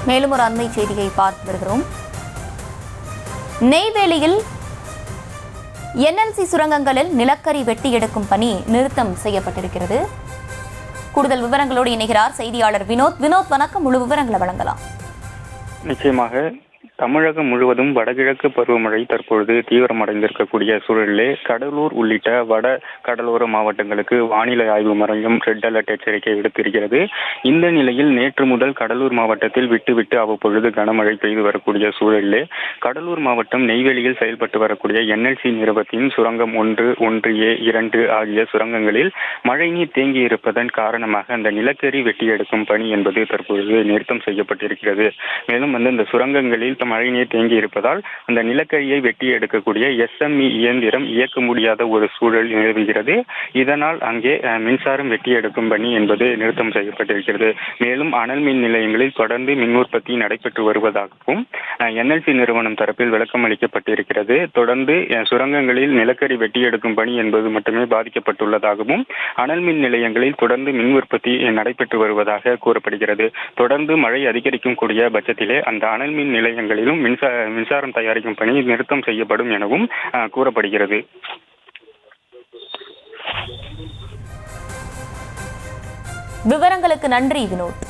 மேலும் ஒரு அண்மை செய்தியை பார்த்து வருகிறோம். நெய்வேலியில் என்எல்சி சுரங்கங்களில் நிலக்கரி வெட்டி எடுக்கும் பணி நிறுத்தம் செய்யப்பட்டிருக்கிறது. கூடுதல் விவரங்களோடு இணைகிறார் செய்தியாளர் வினோத். வணக்கம், முழு விவரங்களை வழங்கலாம். நிச்சயமாக தமிழகம் முழுவதும் வடகிழக்கு பருவமழை தற்பொழுது தீவிரமடைந்திருக்கக்கூடிய சூழலிலே கடலூர் உள்ளிட்ட வட கடலோர மாவட்டங்களுக்கு வானிலை ஆய்வு மையம் ரெட் அலர்ட் எச்சரிக்கை விடுத்திருக்கிறது. இந்த நிலையில் நேற்று முதல் கடலூர் மாவட்டத்தில் விட்டு அவ்வப்பொழுது கனமழை பெய்து வரக்கூடிய சூழலிலே கடலூர் மாவட்டம் நெய்வேலியில் செயல்பட்டு வரக்கூடிய என்எல்சி நிறுவனத்தின் சுரங்கம் 1, 1A, 2 ஆகிய சுரங்கங்களில் மழைநீர் தேங்கி இருப்பதன் காரணமாக அந்த நிலக்கரி வெட்டி எடுக்கும் பணி என்பது தற்பொழுது நிறுத்தம் செய்யப்பட்டிருக்கிறது. மேலும் இந்த சுரங்கங்களில் மழைநீர் தேங்கி இருப்பதால் அந்த நிலக்கரியை வெட்டி எடுக்கக்கூடிய SME இயந்திரம் இயக்க முடியாத ஒரு சூழல் நிலவுகிறது. இதனால் அங்கே மின்சாரம் வெட்டி எடுக்கும் பணி என்பது நிறுத்தம் செய்யப்பட்டிருக்கிறது. மேலும் அனல் மின் நிலையங்களில் தொடர்ந்து மின் உற்பத்தி நடைபெற்று வருவதாகவும் என்எல்சி நிறுவனம் தரப்பில் விளக்கம் அளிக்கப்பட்டிருக்கிறது. தொடர்ந்து சுரங்கங்களில் நிலக்கரி வெட்டி எடுக்கும் பணி என்பது மட்டுமே பாதிக்கப்பட்டுள்ளதாகவும் அனல் மின் நிலையங்களில் தொடர்ந்து மின் உற்பத்தி நடைபெற்று வருவதாக கூறப்படுகிறது. தொடர்ந்து மழை அதிகரிக்கும் கூடிய பட்சத்திலே அந்த அனல் மின் நிலையங்களிலும் மின்சாரம் தயாரிக்கும் பணி நிறுத்தம் செய்யப்படும் எனவும் கூறப்படுகிறது. விவரங்களுக்கு நன்றி வினோத்.